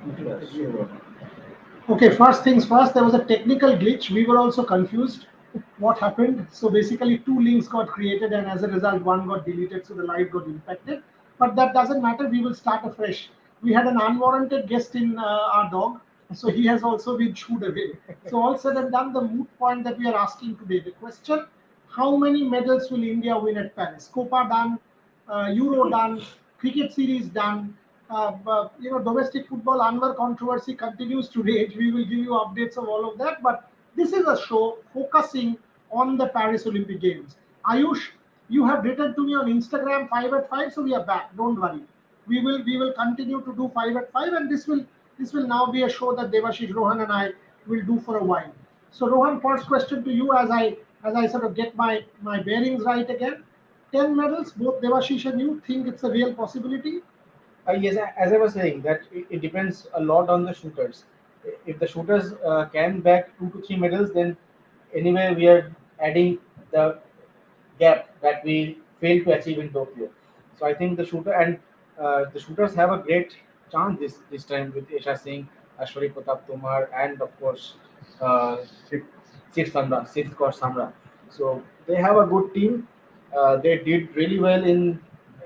Yeah, sure. Okay, first things first, there was a technical glitch. We were also confused what happened. So basically, two links got created, and as a result, one got deleted, so the live got impacted. But that doesn't matter. We will start afresh. We had an unwarranted guest in our dog, so he has also been shooed away. So all said and done, the moot point that we are asking today, the question: how many medals will India win at Paris? Copa done, Euro done, cricket series done. Domestic football Anwar controversy continues to rage. We will give you updates of all of that. But this is a show focusing on the Paris Olympic Games. Ayush, you have written to me on Instagram 5 at 5, so we are back. Don't worry. We will continue to do 5 at 5, and this will now be a show that Devashish, Rohan, and I will do for a while. So Rohan, first question to you as I sort of get my bearings right again. 10 medals, both Devashish and you think it's a real possibility? Yes, as I was saying, that it depends a lot on the shooters. If the shooters can bag 2 to 3 medals, then anyway we are adding the gap that we failed to achieve in Tokyo. So I think the shooters have a great chance this time with Isha Singh, Ashwari Pratap Tomar, and of course uh, Sid Sid Kaur Samra. So they have a good team. They did really well in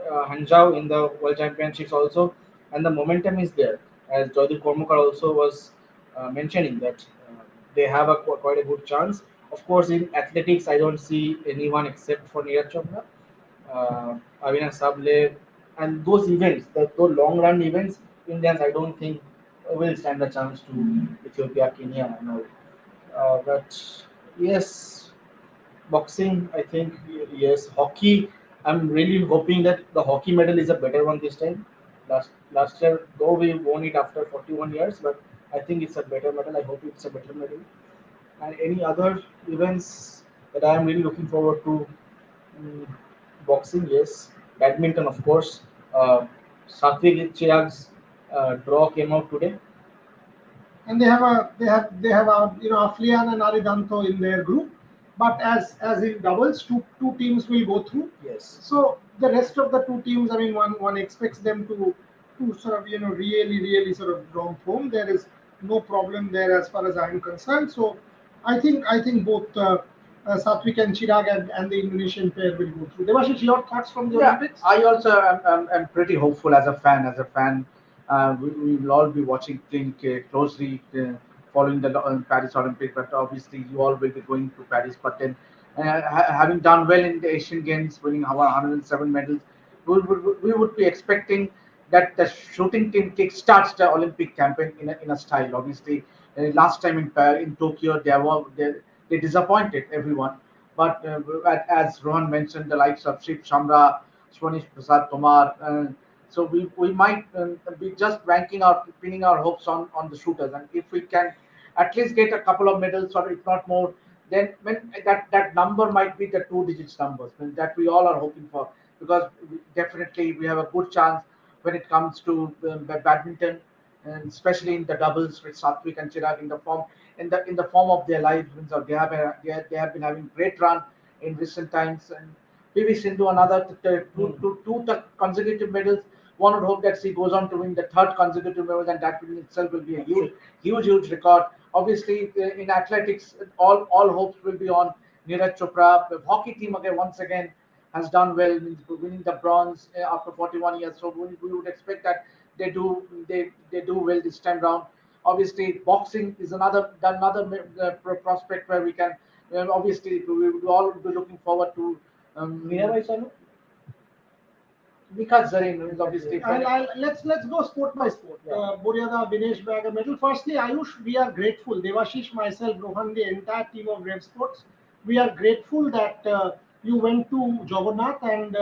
Hangzhou in the World Championships also, and the momentum is there. As Jodhi Kormukar also was mentioning that they have quite a good chance. Of course, in athletics, I don't see anyone except for Neeraj Chopra, Avinash Sable, and those events, those long run events, Indians I don't think will stand a chance to Ethiopia, Kenya, and all. But yes, boxing, I think yes. Hockey, I'm really hoping that the hockey medal is a better one this time. Last year, though we won it after 41 years, but I think it's a better medal. I hope it's a better medal. And any other events that I am really looking forward to? Mm, boxing, yes. Badminton, of course. Satvik Chirag's draw came out today. And they have Aflian and Aridanto in their group. But as in doubles, two teams will go through. Yes. So the rest of the two teams, I mean, one expects them to sort of really sort of draw home. There is no problem there as far as I'm concerned. So I think both Satvik and Chirag and the Indonesian pair will go through. Devashish, your thoughts from the Yeah, Olympics? I also am pretty hopeful as a fan. We will all be watching things closely, following the Paris Olympics. But obviously, you all will be going to Paris. But then, having done well in the Asian Games, winning our 107 medals, we would be expecting that the shooting team kickstarts the Olympic campaign in a style. Obviously, last time in Tokyo, they disappointed everyone. But as Rohan mentioned, the likes of Shiv Shamra, Swanish Prasad Tomar, so we might be just pinning our hopes on the shooters. And if we can at least get a couple of medals, or if not more, then when that number might be the two digits numbers that we all are hoping for, because definitely we have a good chance when it comes to badminton, and especially in the doubles with Satvik and Chirag in the form of their lives. So they have been having great run in recent times, and PV Sindhu another consecutive medals. One would hope that she goes on to win the third consecutive medal, and that in itself will be a huge record. Obviously, in athletics, all hopes will be on Neeraj Chopra. The hockey team again once again has done well, winning the bronze after 41 years. So we would expect that they do well this time round. Obviously, boxing is prospect where we can. Obviously, we would all be looking forward to Mirabai Chanu? Mika Zareen is obviously Let's go sport by sport. Yeah. Buryada, Dinesh bag a medal. Firstly, Ayush, we are grateful. Devashish, myself, Rohan, the entire team of Rev Sports, we are grateful that you went to Jagannath and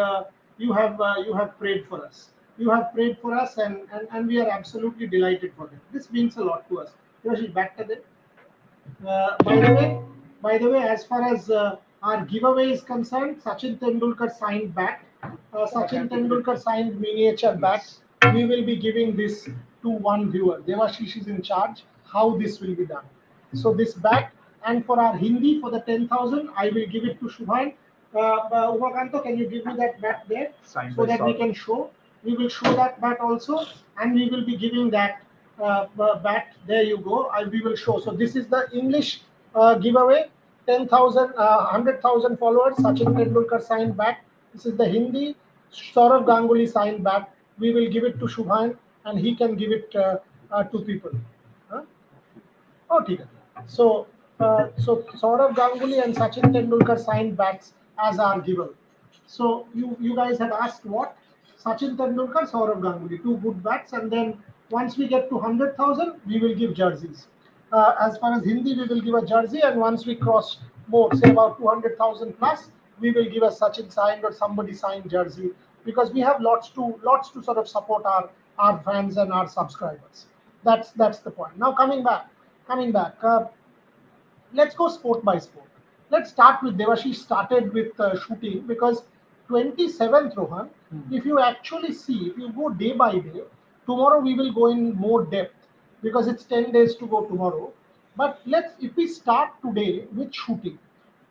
you have prayed for us. You have prayed for us, and we are absolutely delighted for that. This means a lot to us. Devashish, back to them. Uh, by the way, by the way, as far as our giveaway is concerned, Sachin Tendulkar signed bat. Sachin Tendulkar signed miniature bat. yes. We will be giving this to one viewer. Devashish is in charge. How this will be done. So this bat, and for our Hindi for the 10,000, I will give it to Shubhan. Umakanto, can you give me that bat there Signed so by that we Saurav. can show? We will show that bat also, and we will be giving that bat. There you go. We will show. So this is the English giveaway. 10,000, 100,000 followers. Sachin Tendulkar signed bat. This is the Hindi. Saurav Ganguly signed bat. We will give it to Shubhan, and he can give it to people. Huh? Oh, ठीक है. So Saurav Ganguly and Sachin Tendulkar signed bats as our giver. So you guys had asked what? Sachin Tendulkar, Saurav Ganguly, two good bats, and then once we get to 100,000, we will give jerseys. As far as Hindi, we will give a jersey, and once we cross more, say about 200,000 plus, we will give a Sachin signed or somebody signed jersey because we have lots to sort of support our fans and our subscribers. That's the point. Now coming back. Let's go sport by sport. Let's start with Devashish started with shooting because 27th Rohan, if you actually see, if you go day by day, tomorrow we will go in more depth because it's 10 days to go tomorrow. But if we start today with shooting,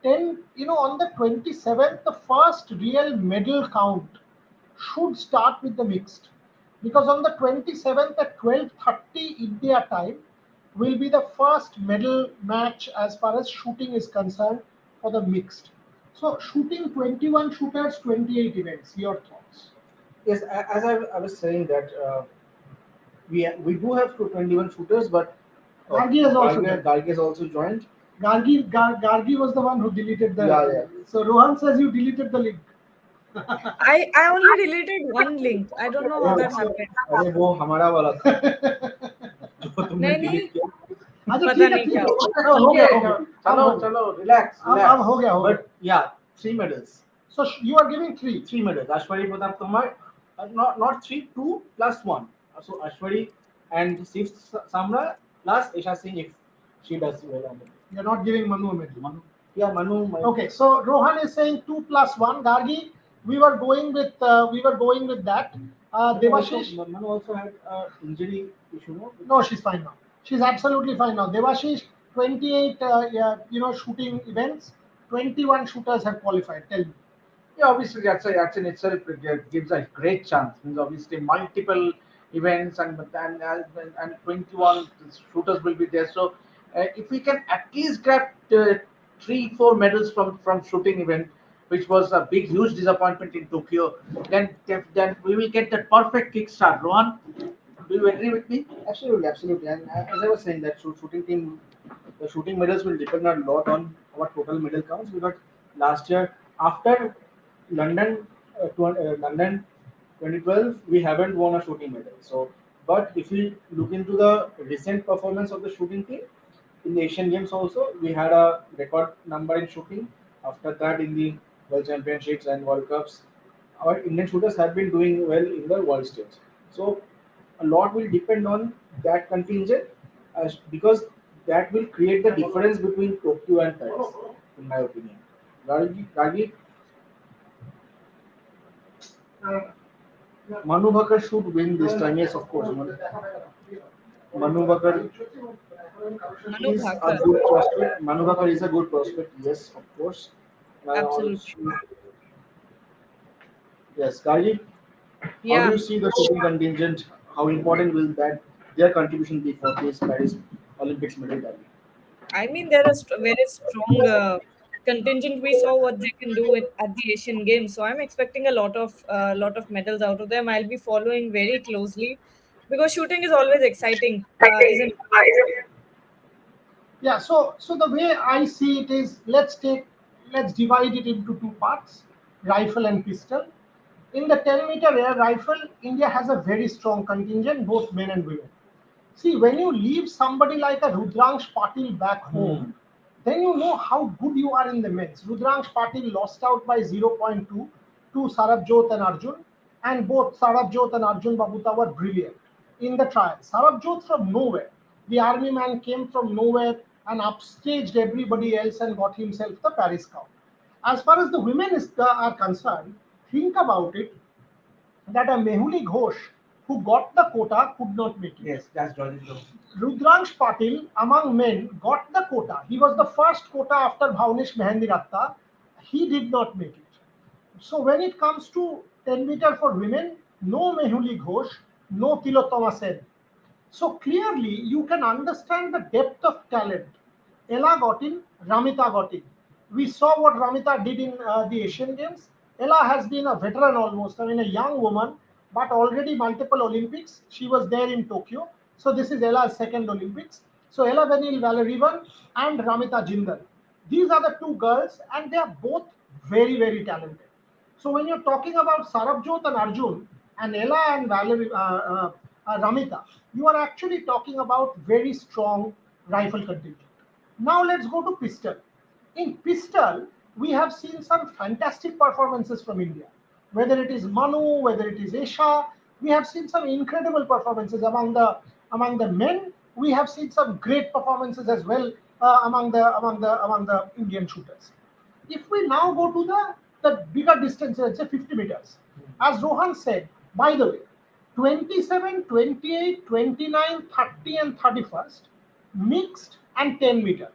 10, on the 27th, the first real medal count should start with the mixed because on the 27th at 12:30 India time will be the first medal match as far as shooting is concerned for the mixed. So shooting 21 shooters, 28 events. Your thoughts? Yes, as I was saying that we do have 21 shooters, but Gargi has also done. Gargi has also joined. Gargi was the one who deleted the. Yeah, yeah. So Rohan says you deleted the link. I only deleted one link. I don't know how that happened. अरे वो हमारा वाला था जो तुमने नहीं delete नहीं किया. अच्छा पता ठीक है नहीं ठीक क्या है. हुआ. हो गया हो गया. चलो चलो relax. अब हो गया. But yeah, 3 medals. So you are giving three. 3 medals. Ashwari Pratap Tomar, not 3, 2 plus 1. So Ashwari and Shiv Samra plus Isha Singh if she does well on it. You're not giving Manu a medal. Yeah, Manu. Okay, so Rohan is saying 2 plus 1. Gargi, we were going with that. Devashish, Manu also had injury issue, no? no, she's fine now. She's absolutely fine now. Devashish, 28, shooting events. 21 shooters have qualified. Tell me. Yeah, obviously that's in itself gives a great chance. Means obviously multiple events and 21 shooters will be there. So if we can at least grab 3-4 medals from shooting event, which was a big huge disappointment in Tokyo, then we will get that perfect kickstart. Rohan, do you agree with me? Absolutely. And as I was saying, that shooting team, the shooting medals will depend a lot on our total medal counts because last year after London, London 2012, we haven't won a shooting medal. So, but if we look into the recent performance of the shooting team in the Asian Games, also we had a record number in shooting. After that, in the World Championships and World Cups, our Indian shooters have been doing well in the world stage. So, a lot will depend on that contingent, because that will create the difference between Tokyo and Paris, in my opinion. Ragi, Manu Bakar should win this time. Yes, of course. Manu Bakar Manu is a Bhaker. good prospect. Manu Bakar is a good prospect. Yes, of course. Absolutely. Yes, Kali, how Yeah. do you see the shooting contingent? How important will that their contribution be for this Paris Olympics medal tally? I mean, they're a very strong contingent. We saw what they can do at the Asian Games, so I'm expecting a lot of medals out of them. I'll be following very closely because shooting is always exciting, isn't it? Yeah, so the way I see it is let's divide it into two parts, rifle and pistol. In the 10-meter air rifle, India has a very strong contingent, both men and women. See, when you leave somebody like a Rudransh Patil back home, then you know how good you are in the men's. Rudransh Patil lost out by zero point 0.2 to Sarabjot and Arjun, and both Sarabjot and Arjun Babuta were brilliant in the trial. Sarabjot from nowhere. The army man came from nowhere and upstaged everybody else and got himself the Paris Cup. As far as the women are concerned, think about it that a Mehuli Ghosh who got the quota could not make it. Yes, that's Jolly Joe. Rudransh Patil among men got the quota. He was the first quota after Bhavnesh Mehendiratta. He did not make it. So when it comes to 10 meter for women, no Mehuli Ghosh, no Tilotoma Sen. So clearly, you can understand the depth of talent. Ella got in, Ramita got in. We saw what Ramita did in the Asian Games. Ella has been a veteran almost. I mean, a young woman, but already multiple Olympics. She was there in Tokyo. So this is Ella's second Olympics. So Ella Benil Valerivan and Ramita Jindal. These are the two girls, and they are both very, very talented. So when you're talking about Sarabjot and Arjun and Ella and Ramita, you are actually talking about very strong rifle contingent. Now let's go to pistol. In pistol, we have seen some fantastic performances from India. Whether it is Manu, whether it is Esha, we have seen some incredible performances among the men. We have seen some great performances as well among the Indian shooters. If we now go to the bigger distances, let's say 50 meters, as Rohan said, by the way, 27, 28, 29, 30, and 31st, mixed and 10-meter.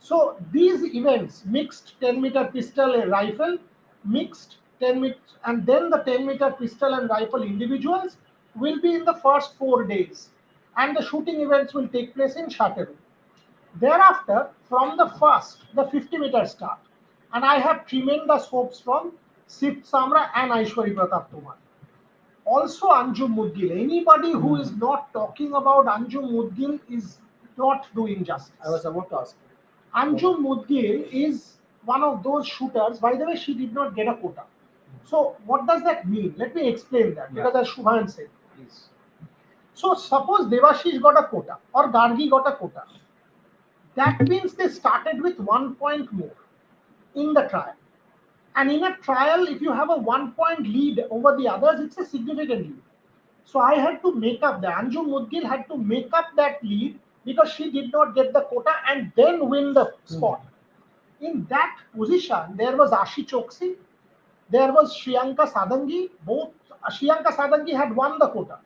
So these events, mixed 10-meter pistol and rifle, mixed 10-meter, and then the 10-meter pistol and rifle individuals will be in the first 4 days. And the shooting events will take place in Chateauroux. Thereafter, from the first, the 50-meter start, and I have tremendous hopes from Sift Samra and Aishwari Pratap Tomar. Also, Anjum Mudgil. Anybody who is not talking about Anjum Mudgil is not doing justice. I was about to ask you. Anjum Mudgil is one of those shooters. By the way, she did not get a quota. So, what does that mean? Let me explain that, because as Shubhan said. Please. So, suppose Devashish got a quota or Gargi got a quota. That means they started with 1 point more in the trial. And in a trial, if you have a 1 point lead over the others, it's a significant lead. So I had to make up that. Anjum Mudgil had to make up that lead because she did not get the quota and then win the spot. In that position, there was Ashi Choksi, there was Shriyanka Sadangi. Both Shriyanka Sadangi had won the quota.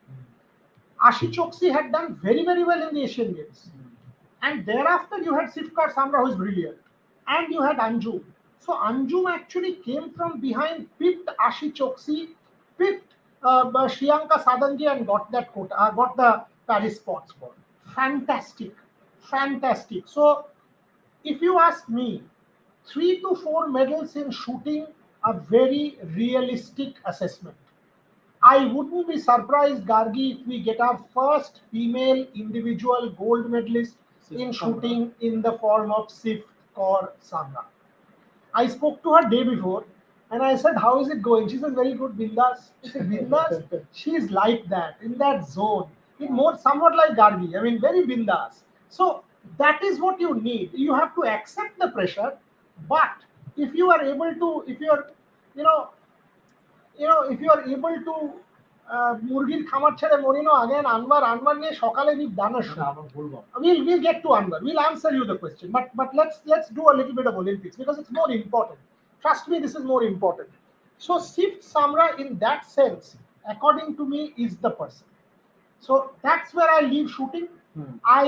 Ashi Choksi had done very, very well in the Asian Games. And thereafter, you had Sifkar Samra, who is brilliant. And you had Anjum. So Anjum actually came from behind, pipped Ashi Choksi, pipped Shriyanka Sadangi, and got that quota, got the Paris spot. Fantastic. Fantastic. So if you ask me, 3 to 4 medals in shooting, a very realistic assessment. I wouldn't be surprised, Gargi, if we get our first female individual gold medalist in shooting in the form of Sif Kaur Samra. I spoke to her day before and I said, how is it going? She said, very good, Bindas. I said, Bindas? She is like that, in that zone. In more, somewhat like Gargi. I mean, very Bindas. So that is what you need. You have to accept the pressure, but if you are able to, if you are, if you are able to মুরগির খামার ছেড়ে Moreno again আনবার নিয়ে সকালে we've done a show. We'll get to Anwar. We'll answer you the question. But let's do a little bit of Olympics because it's more important. Trust me, this is more important. So Sift Samra, in that sense, according to me, is the person. So that's where I leave shooting. I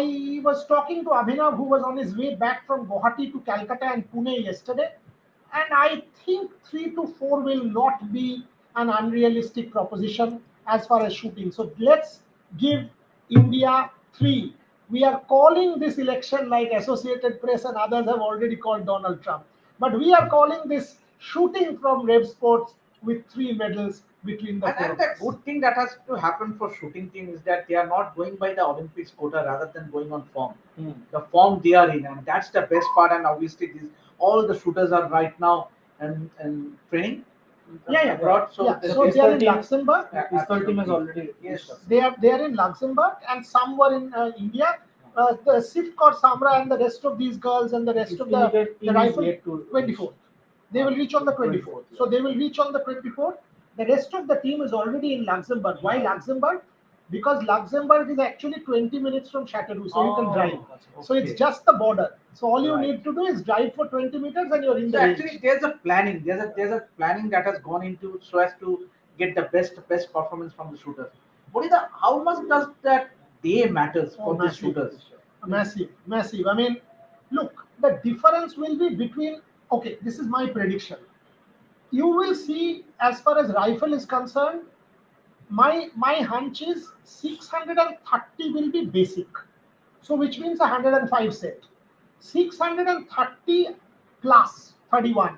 was talking to Abhinav, who was on his way back from Guwahati to Calcutta and Pune yesterday, and I think 3 to 4 will not be an unrealistic proposition as far as shooting. So let's give India 3. We are calling this election like Associated Press and others have already called Donald Trump. But we are calling this shooting from Rev Sports with 3 medals between the four. And the good thing that has to happen for shooting team is that they are not going by the Olympics quota rather than going on form. The form they are in, and that's the best part. And obviously, all the shooters are right now and training. Abroad. So they are in Luxembourg. Pistol team is already. Yes, they are in Luxembourg, and some were in India. The Sift Kaur Samra and the rest of these girls and the rest of the rifle 24th. They will reach on the 24th. So they will reach on the 24th. The rest of the team is already in Luxembourg. Why Luxembourg? Because Luxembourg is actually 20 minutes from Chateauroux, so you can drive. Okay. So it's just the border. So all you need to do is drive for 20 meters and you're in the range. Actually, there's a planning. There's a planning that has gone into so as to get the best performance from the shooters. What is how much does that day matters for the shooters? Massive. I mean, look, the difference will be between. Okay, this is my prediction. You will see, as far as rifle is concerned, my hunch is 630 will be basic. So which means 105 set. 630 plus 31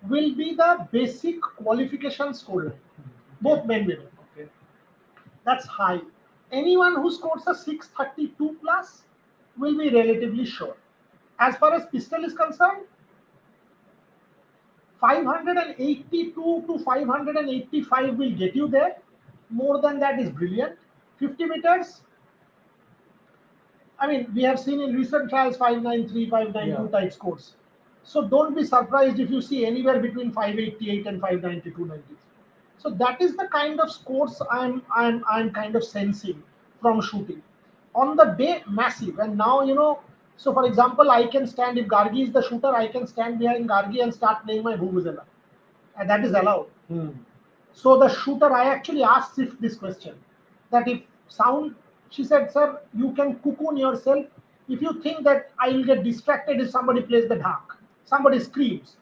will be the basic qualification score line. Both men women. Okay. That's high. Anyone who scores a 632 plus will be relatively sure. As far as pistol is concerned, 582 to 585 will get you there. More than that is brilliant. 50 meters, I mean, we have seen in recent trials 593, 592 Yeah. type scores. So don't be surprised if you see anywhere between 588 and 592, 93. So that is the kind of scores I'm kind of sensing from shooting. On the day, massive. And now, so for example, I can stand, if Gargi is the shooter, I can stand behind Gargi and start playing my Vuvuzela. And that is allowed. Hmm. So the shooter, I actually asked Sif this question, that if sound, she said, sir, you can cocoon yourself. If you think that I will get distracted if somebody plays the dark, somebody screams,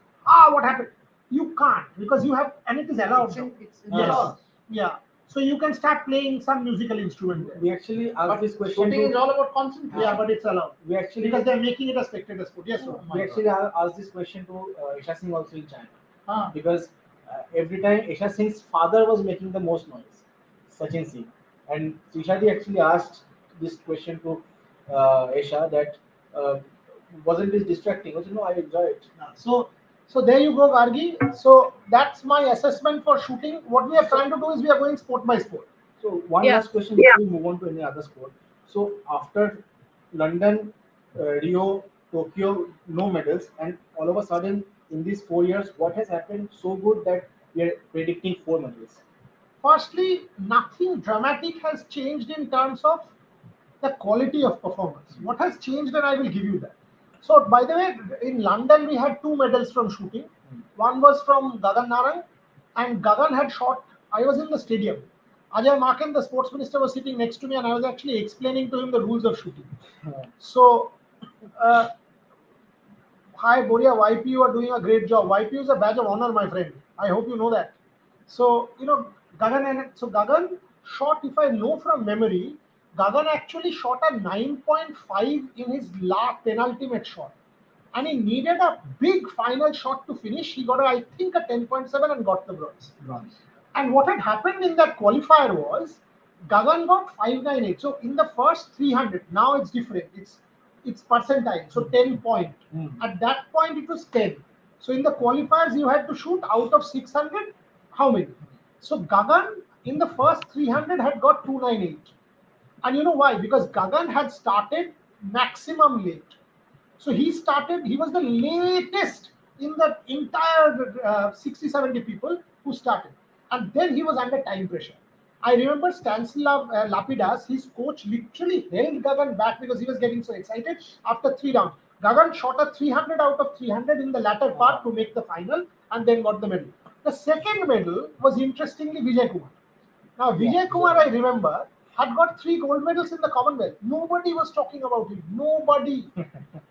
what happened? You can't, because you have, and it is allowed. It's in Yes. the laws. Yeah. So you can start playing some musical instrument there. We actually asked But this question shooting is to, all about concentration. Yeah, but it's allowed. we actually Because they're making it a spectator sport. Yes, sir. we actually asked this question to Isha Singh also in China, Ah. because every time Isha Singh's father was making the most noise, Sachin Singh, and Ishadi actually asked this question to Isha that wasn't this distracting? I said, no, I enjoy it. So there you go, Gargi. So that's my assessment for shooting. What we are trying to do is we are going sport by sport. So one Yeah. last question before we move on to any other sport. So after London, Rio, Tokyo, no medals, and all of a sudden in these 4 years, what has happened so good that we are predicting 4 medals? Firstly, nothing dramatic has changed in terms of the quality of performance. What has changed, and I will give you that. So, by the way, in London we had 2 medals from shooting. One was from Gagan Narang, and Gagan had shot. I was in the stadium. Ajay Maken, the sports minister, was sitting next to me, and I was actually explaining to him the rules of shooting. So, uh, hi Boria, YPU are doing a great job. YPU is a badge of honor, my friend. I hope you know that. So, Gagan shot, if I know from memory, Gagan actually shot a 9.5 in his last penultimate shot. And he needed a big final shot to finish. He got, I think, a 10.7 and got the bronze. Bronze. And what had happened in that qualifier was Gagan got 598. So in the first 300, now it's different. It's percentile. So 10 point. Hmm. At that point it was 10. So in the qualifiers you had to shoot out of 600. How many? So Gagan in the first 300 had got 298. And you know why? Because Gagan had started maximum late. So he was the latest in the entire 60, 70 people who started. And then he was under time pressure. I remember Stanislav Lapidas, his coach literally held Gagan back because he was getting so excited after 3 rounds. Gagan shot a 300 out of 300 in the latter part to make the final and then got the medal. The second medal was interestingly Vijay Kumar. Now, Vijay Kumar, I remember, had got 3 gold medals in the Commonwealth. Nobody was talking about him. Nobody.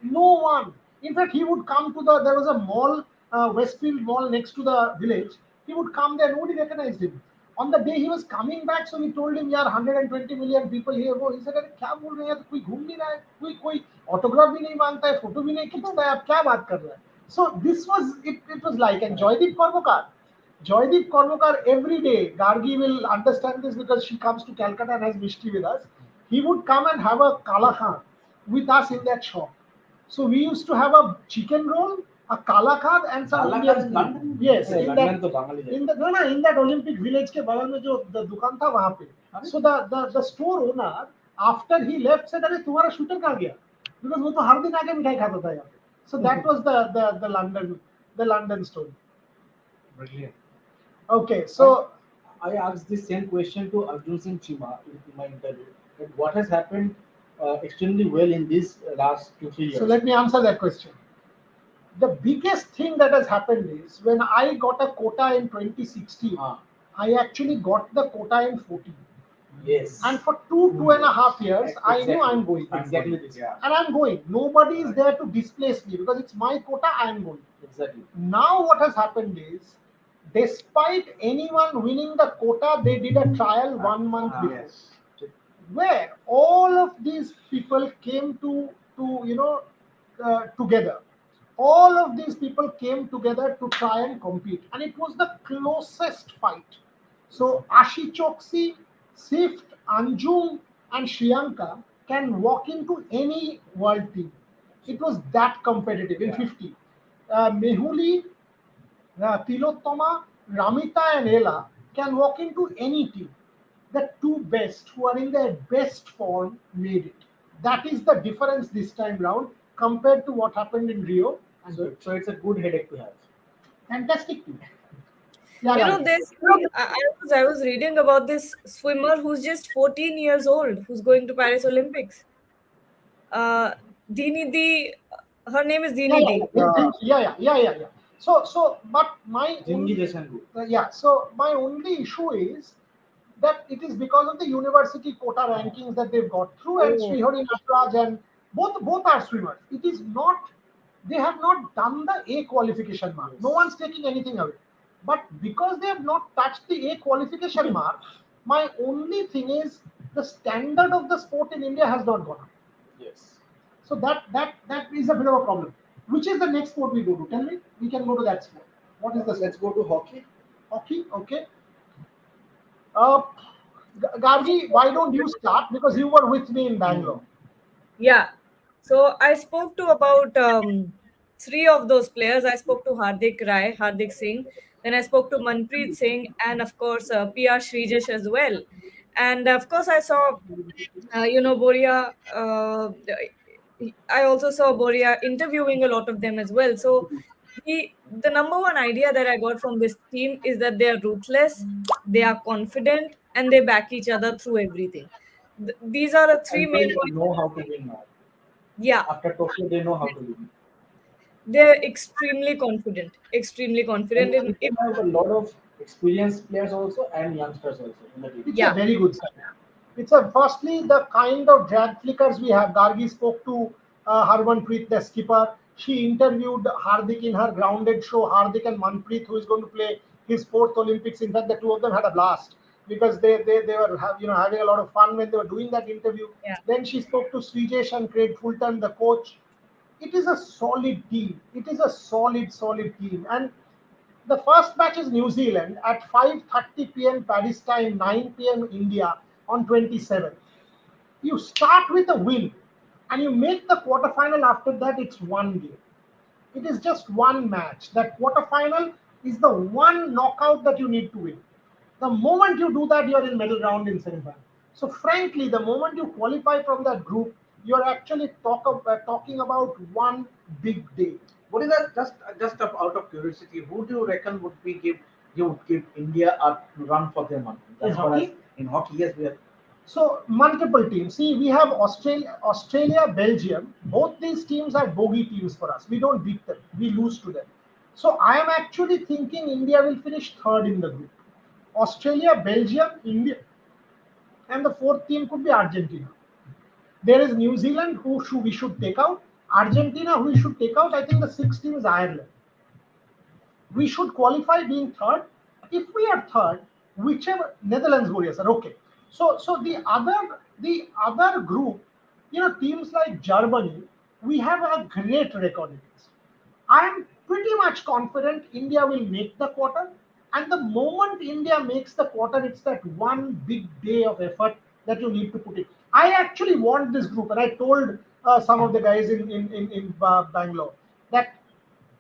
No one. In fact, he would come to there was a mall, Westfield Mall next to the village. He would come there. Nobody recognized him. On the day he was coming back, so we told him, "यार 120 million people here." He said, "अरे क्या बोल रहे हैं? कोई घूम नहीं रहा है, कोई autograph भी नहीं मांगता है, photo भी नहीं खींचता है, आप क्या बात कर रहे हैं?" So this was it. It was like, and Joydeep Kormokar, every day, Gargi will understand this because she comes to Calcutta and has Mishti with us. He would come and have a Kala Khan with us in that shop. So we used to have a chicken roll, a Kala Khan, and some Kala Indian Khan in London? Yes, Yeah, in London that, तो Bangladesh. in that Olympic village के बगल में जो the दुकान था वहाँ पे. So the store owner, after he left, said, "अरे तुम्हारा shooter कहाँ गया?" Because वो तो हर दिन आके मिठाई खाता था यहाँ पे. So that was the London story. Brilliant. Okay, so I asked the same question to Arjun Singh Chima in my interview. That what has happened extremely well in these last 2-3 years? So let me answer that question. The biggest thing that has happened is when I got a quota in 2016, Ah, I actually got the quota in 14. yes. And for 2.5 years, I knew Exactly. I'm going. Exactly this. Yeah. And I'm going. Nobody is there to displace me because it's my quota, I'm going. Exactly. Now what has happened is despite anyone winning the quota, they did a trial 1 month before, Yes. where all of these people came to together. All of these people came together to try and compete, and it was the closest fight. So Ashi Choksi, Sift, Anjum, and Shriyanka can walk into any world team. It was that competitive in Yeah. 50. Mehuli, Tilottama, Ramita, and Ella can walk into any team. The two best who are in their best form made it. That is the difference this time round compared to what happened in Rio. And So it's a good headache to have. fantastic team. Yeah, You know, Gandhi. I was reading about this swimmer who's just 14 years old, who's going to Paris Olympics. Uh, Dini Di, her name is Yeah, Dini yeah, Di. yeah. So, but my Jingi only, Jasangu. yeah, so my only issue is that it is because of the university quota rankings that they've got through, and Oh, Srihari Natraj and both are swimmers. It is not, they have not done the A qualification mark. No Yes. one's taking anything away. But because they have not touched the A qualification mark, my only thing is the standard of the sport in India has not gone up. Yes. So that is a bit of a problem. Which is the next sport we go to? Tell me. We can go to that sport. What is the Let's go to hockey. hockey? Okay. Uh, Gargi, why don't you start? Because you were with me in Bangalore. yeah. So I spoke to about three of those players. I spoke to Hardik Rai, Hardik Singh. Then I spoke to Manpreet Singh, and of course PR Srijesh as well. And of course I saw, Boria. I also saw Boria interviewing a lot of them as well. So the number one idea that I got from this team is that they are ruthless, they are confident, and they back each other through everything. These are the three And main they points. know how to win now. Yeah, After Tokyo, they know how to win. they're extremely confident, extremely confident. And they have a lot of experienced players also and youngsters also in the team. It's a Yeah, very good sign. It's a firstly the kind of drag flickers we have. Gargi spoke to Harmanpreet, the skipper. She interviewed Hardik in her grounded show. Hardik and Manpreet, who is going to play his fourth Olympics. In fact, the two of them had a blast because they were having a lot of fun when they were doing that interview. yeah, Then she spoke to Srijesh and Craig Fulton, the coach. It is a solid team. It is a solid team. And the first match is New Zealand at 5:30 p.m. Paris time, 9 p.m. India on 27th. You start with a win and you make the quarterfinal. After that, it's one game. It is just one match. That quarterfinal is the one knockout that you need to win. The moment you do that, you're in medal round in semifinal. So, frankly, the moment you qualify from that group, you're actually talking about one big day. What is that? Just out of curiosity, who do you reckon would be give you would give India a run for their money? In What hockey? in hockey, yes, we are. So multiple teams. See, we have Australia, Belgium. Both these teams are bogey teams for us. We don't beat them. We lose to them. So I am actually thinking India will finish third in the group. Australia, Belgium, India, and the fourth team could be Argentina. There is New Zealand, we should take out. Argentina, who we should take out. I think the sixth team is Ireland. We should qualify being third. If we are third, whichever Netherlands Warriors are okay. So the other group, teams like Germany, we have a great record against. I am pretty much confident India will make the quarter. And the moment India makes the quarter, it's that one big day of effort that you need to put in. I actually want this group, and I told some of the guys in Bangalore that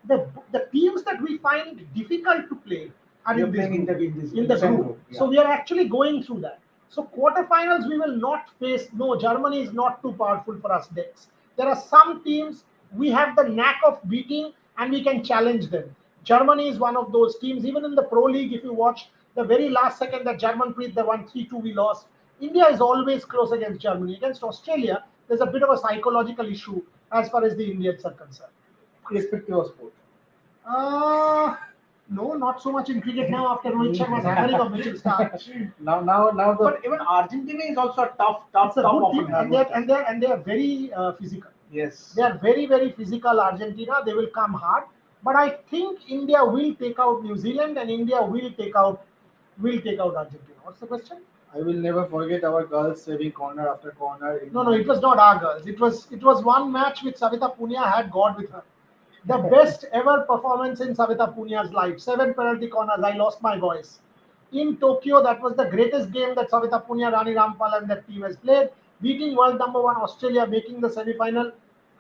the teams that we find difficult to play are You're in this playing in group, in in the same group. Yeah. So we are actually going through that. So quarterfinals we will not face. No, Germany is not too powerful for us. Dex. There are some teams we have the knack of beating and we can challenge them. Germany is one of those teams. Even in the Pro League, if you watch the very last second that German played the 1-3-2 we lost. India is always close against Germany. Against Australia, there's a bit of a psychological issue as far as the Indians are concerned. Irrespective of sport. Uh, no, not so much in cricket now after Rohit Sharma's hammering of Mitchell Stark. Now the But even Argentina is also a It's a good team, and they are very physical. Yes. They are very, very physical. Argentina, they will come hard. But I think India will take out New Zealand and India will take out Argentina. What's the question? I will never forget our girls saving corner after corner. No, no, it was not our girls. It was one match which Savita Punia had God with her. The best ever performance in Savita Punia's life. 7 penalty corners. I lost my voice. In Tokyo, that was the greatest game that Savita Punia, Rani Rampal, and that team has played. Beating world number one Australia, making the semi-final,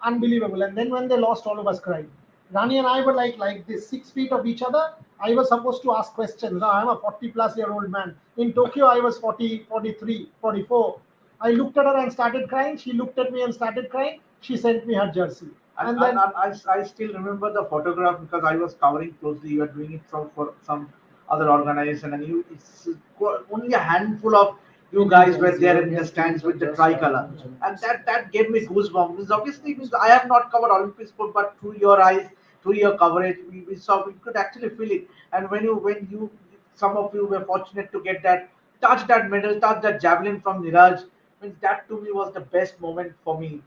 unbelievable. And then when they lost, all of us cried. Rani and I were like this, 6 feet of each other. I was supposed to ask questions. Now, I'm a 40-plus-year-old man. In Tokyo, I was 40, 43, 44. I looked at her and started crying. She looked at me and started crying. She sent me her jersey. And, And and, then, and I still remember the photograph because I was covering closely. You were doing it for some other organization, and only a handful of you guys were there in the stands with the tricolor, and that gave me goosebumps. Because obviously, means I have not covered Olympic sport, but through your eyes, through your coverage, we could actually feel it. And when you some of you were fortunate to get touch that medal, touch that javelin from Niraj, means that to me was the best moment for me.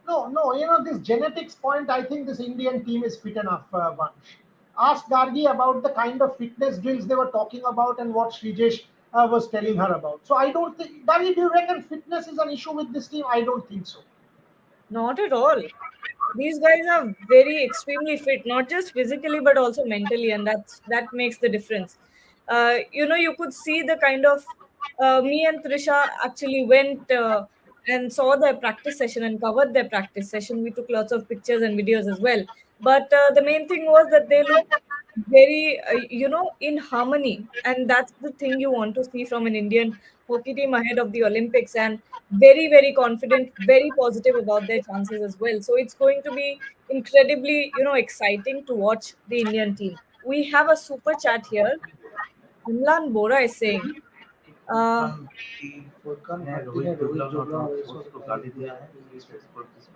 no, no, this genetics point, I think this Indian team is fit enough, Vansh. Ask Gargi about the kind of fitness drills they were talking about and what Srijesh was telling her about. So I don't think, Gargi, do you reckon fitness is an issue with this team? I don't think so. Not at all. These guys are very extremely fit, not just physically but also mentally, and that makes the difference. You could see the kind of me and Trisha actually went and saw their practice session and covered their practice session. We took lots of pictures and videos as well. But the main thing was that they looked very, in harmony, and that's the thing you want to see from an Indian hockey team ahead of the Olympics. And very, very confident, very positive about their chances as well. So it's going to be incredibly, exciting to watch the Indian team. We have a super chat here. Amlan Bora is saying, uh, Furqan की Furkan ने Bhatti Rohit ने Rohit Jugla Jugla not also उसको replied गाली दिया that है he is for this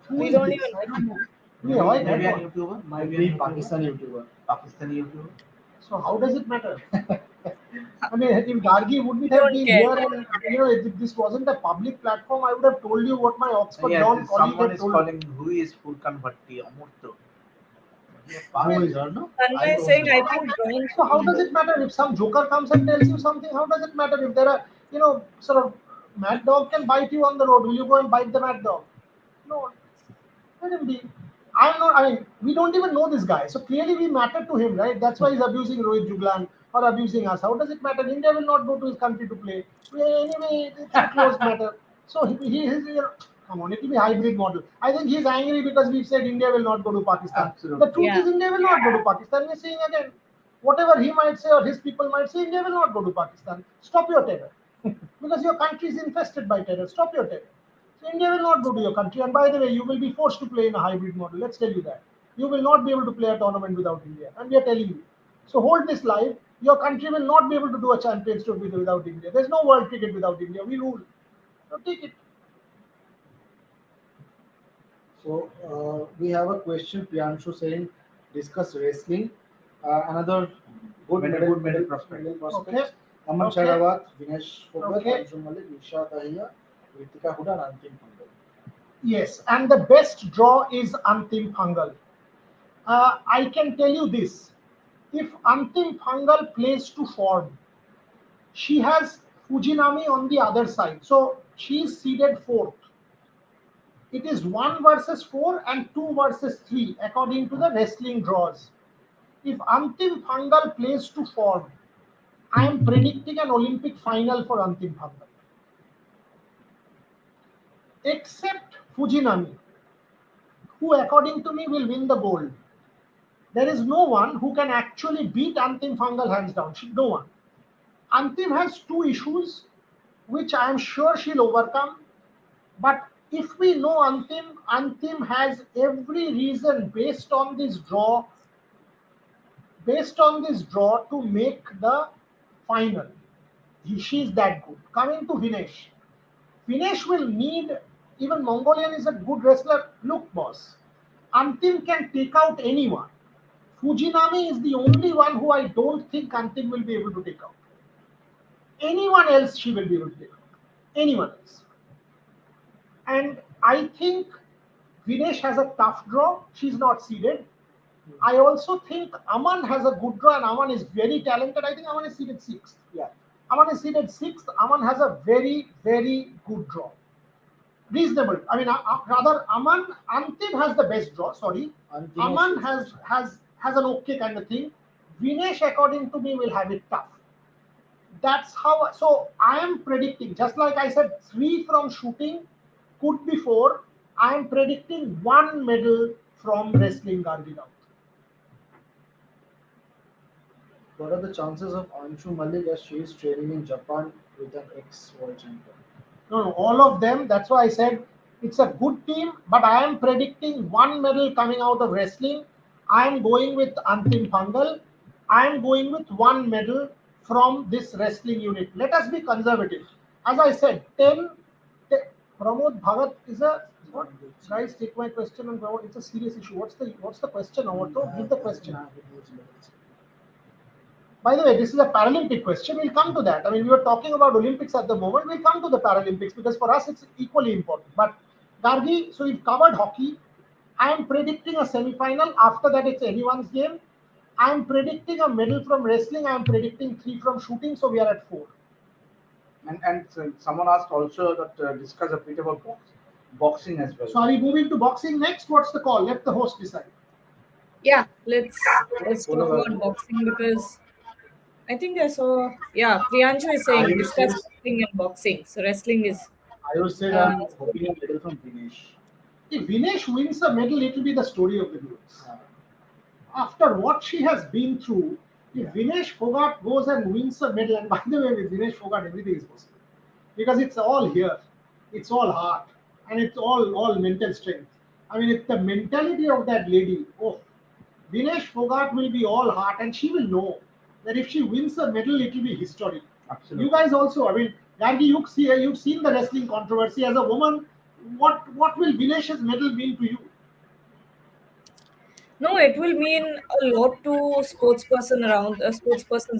Who we Pakistan. is don't this? even I don't know. Do you Maybe avoid that maybe an one? YouTuber, might maybe be an YouTuber, Pakistani YouTuber. Pakistani YouTuber. So how does it matter? I mean, if Gargi wouldn't we have don't been care. here and if this wasn't a public platform, I would have told you what my Oxford Yeah, Law colleague someone had is told me. calling who is Furkan Bhatti Amurto. Yeah, I Who mean, is her, no? Tanmay I is don't saying, know. I think John. so how does it matter if some joker comes and tells you something? How does it matter if there are, sort of mad dog can bite you on the road? Will you go and bite the mad dog? No, let him be. I'm not. I mean, we don't even know this guy, so clearly we matter to him, right? That's why he's abusing Rohit Juglan or abusing us. How does it matter? India will not go to his country to play. Anyway, it's a closed matter. So he is. Come on, it will be hybrid model. I think he's angry because we've said India will not go to Pakistan. The Absolutely. truth Yeah. is, India will not go to Pakistan. We're saying again, whatever he might say or his people might say, India will not go to Pakistan. Stop your terror. Because your country is infested by terror. Stop your terror. So India will not go to your country. And by the way, you will be forced to play in a hybrid model. Let's tell you that. You will not be able to play a tournament without India. And we are telling you. So hold this live. Your country will not be able to do a Champions Tour without India. There's no world cricket without India. We rule. So take it. So we have a question, Priyanshu saying, discuss wrestling. Another good Good medal prospect. medal prospect. Okay. Aman Okay. Sharavat, Vinesh Fogart, Okay. Anshul Malik, Nisha Dahiya, Ritika Huda, and Antim Pandal. Yes. And the best draw is Antim Pangal. I can tell you this. If Antim Pangal plays to form, she has Fujinami on the other side. So she is seeded fourth. It is 1 versus 4 and 2 versus 3 according to the wrestling draws. If Antim Pangal plays to form, I am predicting an Olympic final for Antim Pangal. Except Fujinami, who according to me will win the gold. There is no one who can actually beat Antim Pangal hands down. No one. Antim has two issues which I am sure she'll overcome. But if we know Antim has every reason based on this draw to make the final. She's that good. Coming to Vinesh. Vinesh will need, even Mongolian is a good wrestler. Look, boss, Antim can take out anyone. Fujinami is the only one who I don't think Antim will be able to take out. Anyone else she will be able to take out. Anyone else. And I think Vinesh has a tough draw. She's not seeded. I also think Aman has a good draw, and Aman is very talented. I think Aman is seated sixth. Yeah. Aman is seated sixth. Aman has a very, very good draw. Reasonable. I mean, rather, Antim has the best draw. Sorry, Antim Aman has- has an okay kind of thing. Vinesh, according to me, will have it tough. That's how. So I am predicting, just like I said, three from shooting, could be four. I am predicting one medal from wrestling, Gargi Rao. What are the chances of Anshu Malik as she is training in Japan with an ex-world champion? No, all of them. That's why I said it's a good team, but I am predicting one medal coming out of wrestling. I am going with Antim Pangal. I am going with one medal from this wrestling unit. Let us be conservative. As I said, 10. Pramod Bhagat is a what? Guys, take my question and Pramod. It's a serious issue. What's the question, Overto? Give the question. By the way, this is a Paralympic question. We'll come to that. I mean, we were talking about Olympics at the moment. We'll come to the Paralympics because for us it's equally important. But Gargi, so we've covered hockey. I am predicting a semi-final. After that, it's anyone's game. I am predicting a medal from wrestling. I am predicting three from shooting. So we are at four. And someone asked also that discuss a bit about boxing as well. So are we moving to boxing next? What's the call? Let the host decide. Yeah, let's talk about boxing because I think I saw. Yeah, Priyanshu is saying discuss wrestling and boxing. So wrestling is. I would say I'm hoping a medal from Dinesh. If Vinesh wins a medal, it will be the story of the girls. After what she has been through, if Vinesh Fogart goes and wins a medal, and by the way, with Vinesh Fogart, everything is possible because it's all here, it's all heart, and it's all mental strength. I mean, it's the mentality of that lady. Oh, Vinesh Fogart will be all heart, and she will know that if she wins a medal, it will be historic. Absolutely. You guys also, I mean, Gandhi, you've seen the wrestling controversy as a woman. What will Vinesh's medal mean to you? No, it will mean a lot to sportspersons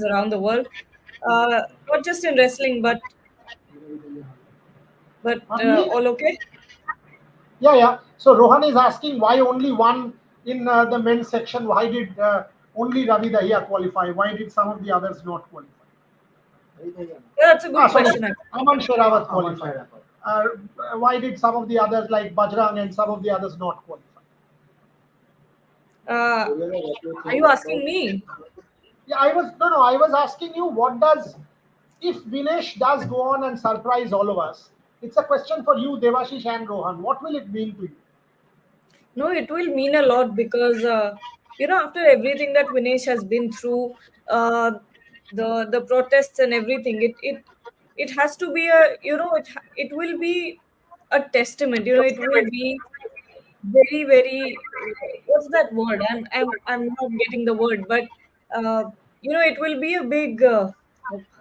around the world, not just in wrestling, but Pardon me? all okay. Yeah, yeah. So Rohan is asking why only one in the men's section. Why did only Ravi Dahiya qualify? Why did some of the others not qualify? Yeah, that's a good Sorry, question. Actually. Aman Sherawat Aman qualified. Sherawat. Why did some of the others like Bajrang and some of the others not qualify? Are you asking me? Yeah, I was asking you what does if Vinesh does go on and surprise all of us. It's a question for you, Devashish and Rohan. What will it mean to you? No, it will mean a lot because after everything that Vinesh has been through, uh, the protests and everything, it has to be it will be a testament. It will be very very what's that word? I'm not getting the word, but it will be a big.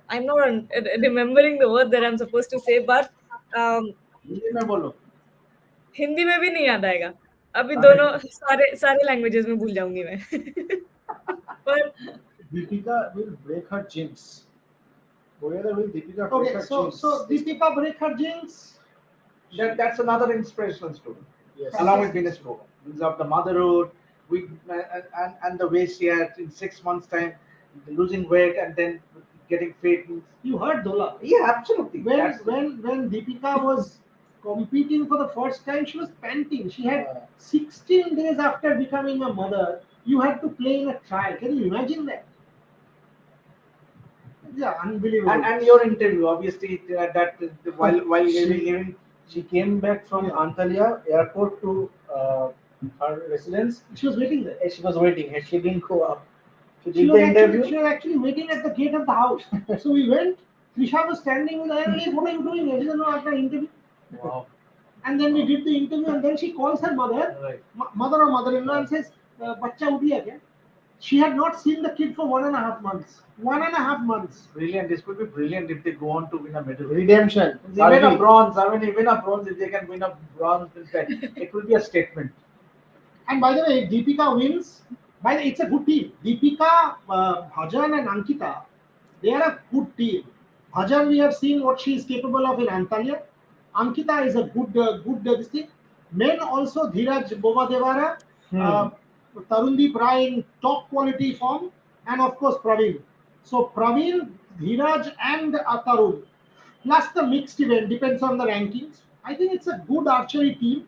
I'm not remembering the word that I'm supposed to say, but um, Hindi में बोलो. हिंदी में भी नहीं याद आएगा अभी दोनों सारे सारे लैंग्वेजेस में भूल जाऊंगी मैं पर Deepika will break her jinx. Whether will Deepika break Okay, her so jinx? so Deepika break her jinx. That's another inspirational story. Yes. Along with Venus Pro, of the motherhood, and the way she had in 6 months' time losing weight and then getting fit. You heard Dola. Yeah, absolutely. When That's- when Deepika was competing for the first time, she was panting. She had Yeah. 16 days after becoming a mother. You had to play in a trial. Can you imagine that? Yeah, unbelievable. and your interview, obviously, while giving She came back from Antalya airport to her residence. She was waiting there. She was waiting. She didn't go up. She She did was, the interview. she was actually waiting at the gate of the house. So we went. Trisha was standing with her. Hey, what are you doing? She said, no, after interview. Wow. And then we did the interview, and then she calls her mother, Right. mother or mother-in-law, and says, "Bachcha uthi hai kya?" She had not seen the kid for 1.5 months. 1.5 months. brilliant. This would be brilliant if they go on to win a medal. Redemption. Even a bronze. I mean, even a bronze, if they can win a bronze, it will be a statement. And by the way, if Deepika wins, it's a good team. Deepika, Bhajan, and Ankita, they are a good team. Bhajan, we have seen what she is capable of in Antalya. Ankita is a good this thing. Men also, Dhiraj Bobadevara, Tarundeep Rai in top quality form, and of course Praveen. So Praveen, Dheeraj, and Tarun, plus the mixed event, depends on the rankings. I think it's a good archery team.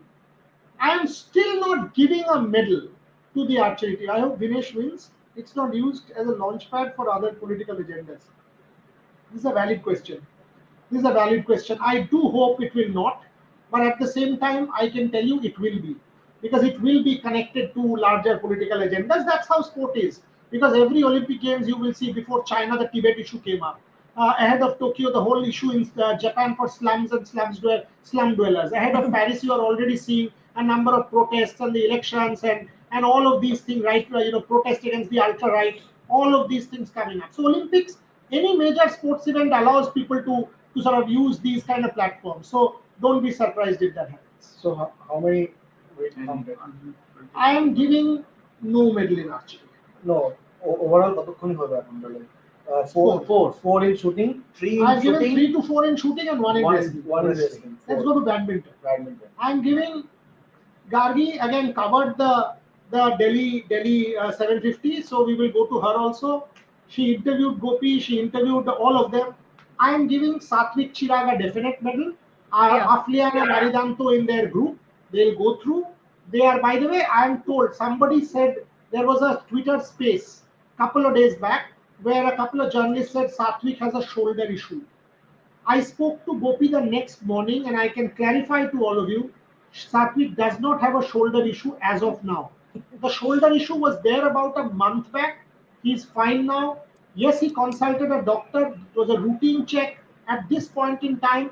I am still not giving a medal to the archery team. I hope Vinesh wins. It's not used as a launchpad for other political agendas. This is a valid question. This is a valid question. I do hope it will not, but at the same time, I can tell you it will be, because it will be connected to larger political agendas. That's how sport is. Because every Olympic Games, you will see before China, the Tibet issue came up. Ahead of Tokyo, the whole issue in Japan for slums and slum dwellers. Ahead of Paris, you are already seeing a number of protests and the elections and all of these things, right? Protest against the ultra right. All of these things coming up. So Olympics, any major sports event allows people to sort of use these kind of platforms. So don't be surprised if that happens. So how many? Wait, I am giving no medal in archery. no. Overall, কতক্ষণ হবে এখন বলেন? Four in shooting, 3 in I've given shooting, 3 to 4 in shooting and 1 in one wrestling. one in wrestling. Let's go to badminton. Badminton. I'm giving Gargi again covered the Delhi 750, so we will go to her also. She interviewed Gopi, she interviewed all of them. I am giving Satvik Chirag a definite medal. Yeah. Aflian and Aridanto in their group, they'll go through. They are, by the way, I am told, somebody said there was a Twitter space couple of days back where a couple of journalists said Satvik has a shoulder issue. I spoke to Gopi the next morning, and I can clarify to all of you, Satvik does not have a shoulder issue as of now. The shoulder issue was there about a month back. He's fine now. Yes, he consulted a doctor. It was a routine check. At this point in time,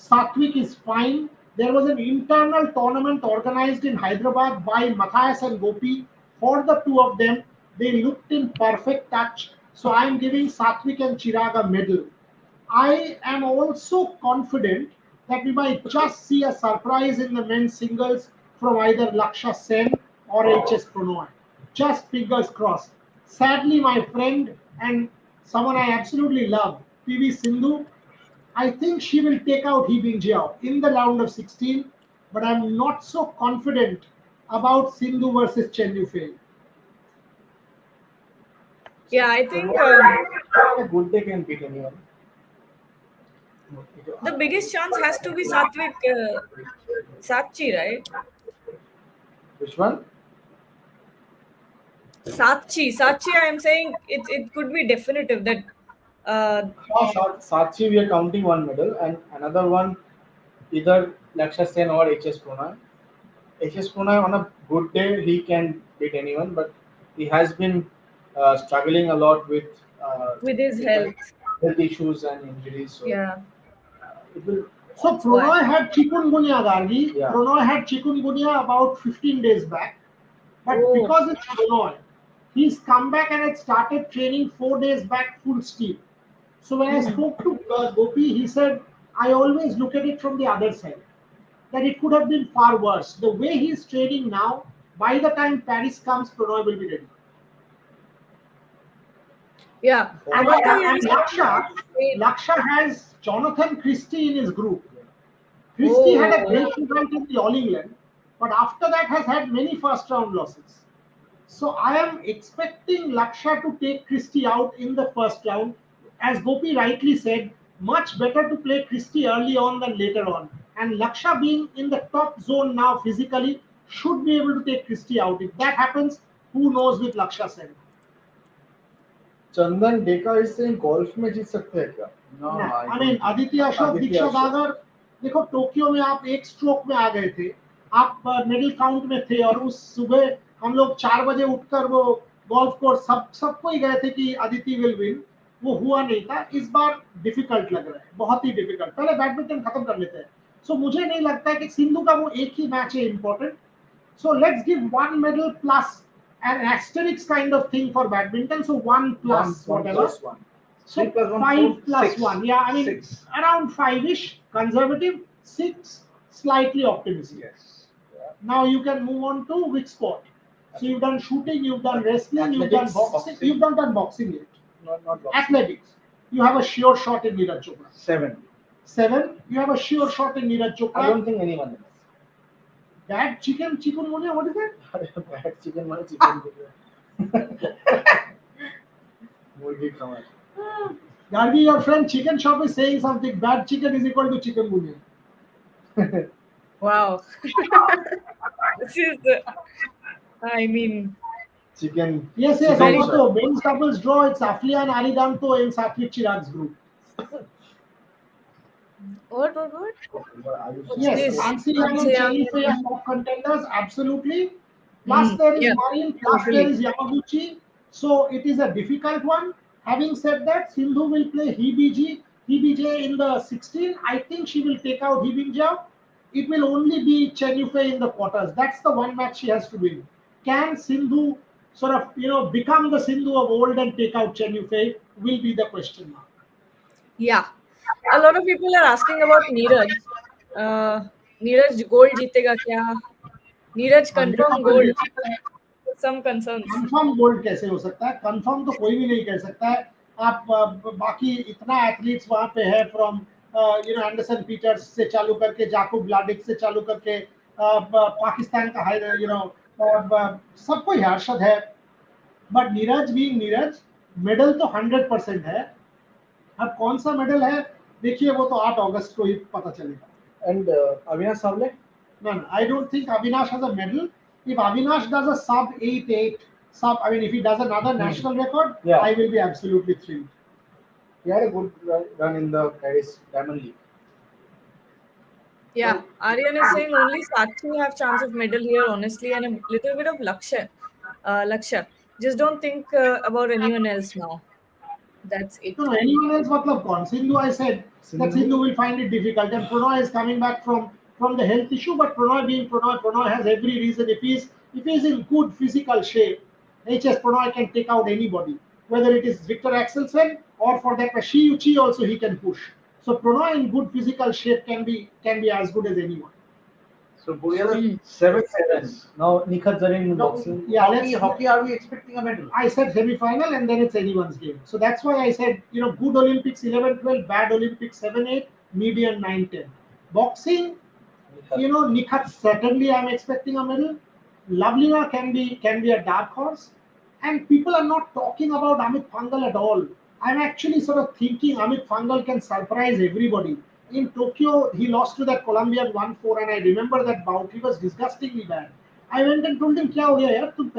Satvik is fine. There was an internal tournament organized in Hyderabad by Matthias and Gopi. For the two of them, they looked in perfect touch. So I am giving Satvik and Chirag a medal. I am also confident that we might just see a surprise in the men's singles from either Laksha Sen or HS Prannoy. Just fingers crossed. Sadly, my friend and someone I absolutely love, PV Sindhu, I think she will take out He Bingjiao in the round of 16, but I'm not so confident about Sindhu versus Chen Yufei. Yeah, I think A good day can beat anyone. the biggest chance has to be Satvik Sakchi, right? Which one? Sachi, I am saying it could be definitive that Sachi, we are counting one medal, and another one either Laksha Sen or HS Prannoy. HS Prannoy on a good day he can beat anyone, but he has been struggling a lot with his health. health issues and injuries. So Yeah. it will. So That's why. Prannoy had chikungunya, Gargi. Yeah. Prannoy had chikungunya about 15 days back. But Oh. because it's Prannoy, he's come back and had started training 4 days back full steam. So when I spoke to Gopi, he said, I always look at it from the other side, that it could have been far worse. The way he's training now, by the time Paris comes, Prannoy will be ready. Yeah. And, What do you and Laksha has Jonathan Christie in his group. Christie had a great result in the All England, but after that has had many first round losses. So I am expecting Laksha to take Christie out in the first round. As Gopi rightly said, much better to play Christie early on than later on. And Laksha being in the top zone now physically should be able to take Christie out. If that happens, who knows with Laksha Sen? Chandan Deka is saying golf में जीत सकते हैं क्या? No, I mean, Aditya Ashok, Aditya Diksha Ashok. Dagar, देखो Tokyo में आप एक stroke में आ गए थे, आप मिडिल काउंट में थे, और उस सुबह हम लोग 4 बजे उठकर वो गोल्फ कोर्स सबको ही गए थे कि अदिति विल विन. वो हुआ नहीं था. इस बार डिफिकल्ट लग रहा है, बहुत ही डिफिकल्ट. पहले बैडमिंटन खत्म कर लेते हैं. सो मुझे नहीं लगता है कि सिंधु का वो एक ही मैच है important. So let's give 1 medal plus an asterisk kind of thing for badminton. So 1 plus One whatever. plus one. So 3 plus 1, 5 4, plus 6. 1. Yeah, I mean 6. around 5-ish, conservative, 6, slightly optimistic. Yes. Now you can move on to which sport. So you've done shooting, you've done wrestling, you've done Athletics, boxing, you've not done boxing yet. Not boxing. Athletics, you have a sure shot in Neeraj Chopra. 7. 7, you have a sure shot in Neeraj I Chopra. don't think anyone else. Bad chikungunya, what is it? Bad chicken মানে chicken বলবে। মুরগি খামার। Gargi, your friend chicken shop is saying something. Bad chicken is equal to chikungunya. Wow. This is, I mean, Chicken. Yes, chicken very Amato. Men's doubles draw. It's Aflian Aridanto in Satvik Chirag's group. what? Yes, This? Fancy Young and Fancy Young. Cherry Fair are top contenders, absolutely. Plus there is Yeah, Marin, plus totally. there is Yamaguchi. So it is a difficult one. Having said that, Sindhu will play Hibiji in the 16. I think she will take out Hibinjao. It will only be Chen Yufei in the quarters. That's the one match she has to win. Can Sindhu sort of, become the Sindhu of old and take out Chen Yufei will be the question mark. Yeah. A lot of people are asking about Neeraj. Neeraj gold जीतेगा क्या? Neeraj confirm gold. Some concerns. Confirm gold कैसे हो सकता है? Confirm तो कोई भी नहीं कह सकता है। आप बाकी इतना एथलीट्स वहां पे है फ्रॉम एंडरसन पीटर्स से चालू करके जाकूब व्लाडिक से चालू करके पाकिस्तान का हाई सब कोई हर्षद है, बट नीरज भी नीरज मेडल तो 100% है। अब कौन सा मेडल है देखिए, वो तो 8 अगस्त को ही पता चलेगा। And Avinash Savle? No, I don't think Avinash has a medal. If Avinash does a sub 8-8, if he does another national record, Yeah. I will be absolutely thrilled. He had a good run in the Paris Diamond League. Yeah, Aryan is saying only Sakshi have chance of medal here, honestly, and a little bit of Lakshya. Lakshya. Just don't think about anyone else now. That's it. No, anyone else, matlab kaun? Sindhu, I said that Sindhu will find it difficult, and Prannoy is coming back from the health issue. But Prannoy being Prannoy has every reason. If he's in good physical shape, HS Prannoy can take out anybody, whether it is Victor Axelsen or for that Shiuchi also he can push. So Prannoy in good physical shape can be as good as anyone. So Buriala Hmm. 7-7. Now Nikhat Zareen in No, boxing. yeah, Hockey, are we expecting a medal? I said semi-final and then it's anyone's game. So that's why I said, good Olympics 11-12, bad Olympics 7-8, median 9-10. Boxing, Nikhat certainly I'm expecting a medal. Lavlina can be a dark horse. And people are not talking about Amit Pangal at all. I'm actually sort of thinking Amit Pangal can surprise everybody. In Tokyo, he lost to that Colombian 1-4, and I remember that bout. He was disgustingly bad. I went and told him, "Kya ho gaya yaar? तुम